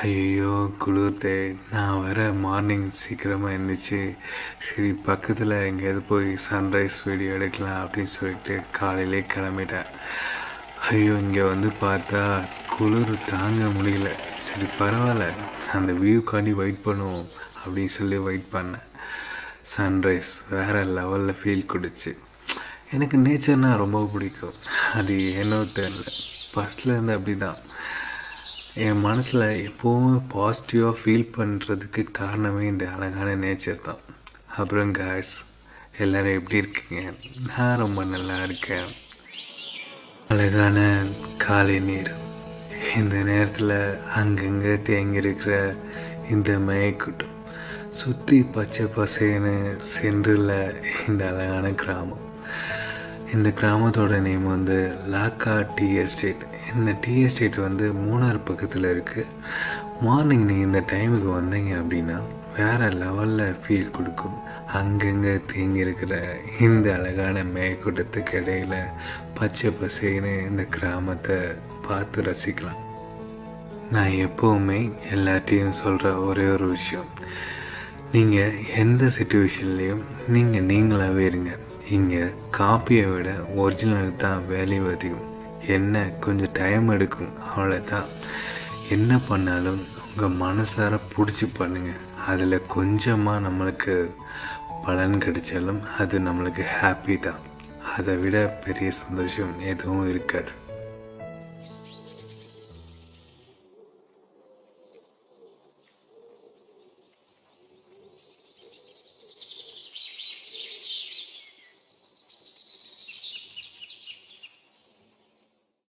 ஐயோ குளிர்தே. நான் வர மார்னிங் சீக்கிரமாக எழுந்திரிச்சு சரி பக்கத்தில் எங்கேயாவது போய் சன்ரைஸ் வீடியோ எடுக்கலாம் அப்படின்னு சொல்லிட்டு காலையிலே கிளம்பிட்டேன். ஐயோ இங்கே வந்து பார்த்தா குளிர் தாங்க முடியல. சரி பரவாயில்ல, அந்த வியூக்காண்டி வெயிட் பண்ணுவோம் அப்படின்னு சொல்லி வெயிட் பண்ணேன். சன்ரைஸ் வேறு லெவலில் ஃபீல் கொடுச்சு. எனக்கு நேச்சர்னால் ரொம்ப பிடிக்கும். அது என்னோ தெரியல, ஃபஸ்ட்லேருந்து அப்படி தான். என் மனசில் எப்போவும் பாசிட்டிவாக ஃபீல் பண்ணுறதுக்கு காரணமே இந்த அழகான நேச்சர் தான். அப்புறம் காய்ஸ், எல்லோரும் எப்படி இருக்கீங்க? நான் ரொம்ப நல்லா இருக்கேன். அழகான காலை நீர், இந்த நேரத்தில் அங்கங்கே தேங்கி இருக்கிற இந்த மயக்கூட்டம், சுற்றி பச்சை பசேன்னு சென்றில் இந்த அழகான கிராமம். இந்த கிராமத்தோட நேம் வந்து லாக்கார்ட் டீ எஸ்டேட். இந்த டீ எஸ்டேட் வந்து மூணார் பக்கத்தில் இருக்குது. மார்னிங் நீங்கள் இந்த டைமுக்கு வந்தீங்க அப்படின்னா வேறு லெவலில் ஃபீல் கொடுக்கும். அங்கங்கே தேங்கி இருக்கிற இந்த அழகான மேற்கூட்டத்துக்கு இடையில் பச்சை பசேன்னு இந்த கிராமத்தை பார்த்து ரசிக்கலாம். நான் எப்போவுமே எல்லாத்தையும் சொல்கிற ஒரே ஒரு விஷயம், நீங்கள் எந்த சுச்சுவேஷன்லேயும் நீங்களாகவே இருங்க. இங்கே காப்பியை விட ஒரிஜினலுக்கு தான் வேல்யூ அதிகம். என்ன கொஞ்சம் டைம் எடுக்கும், அவ்வளோதான். என்ன பண்ணாலும் உங்கள் மனசார பிடிச்சி பண்ணுங்கள். அதில் கொஞ்சமாக நம்மளுக்கு பலன் கிடைச்சாலும் அது நம்மளுக்கு ஹாப்பி தான். அதை விட பெரிய சந்தோஷம் எதுவும் இருக்காது.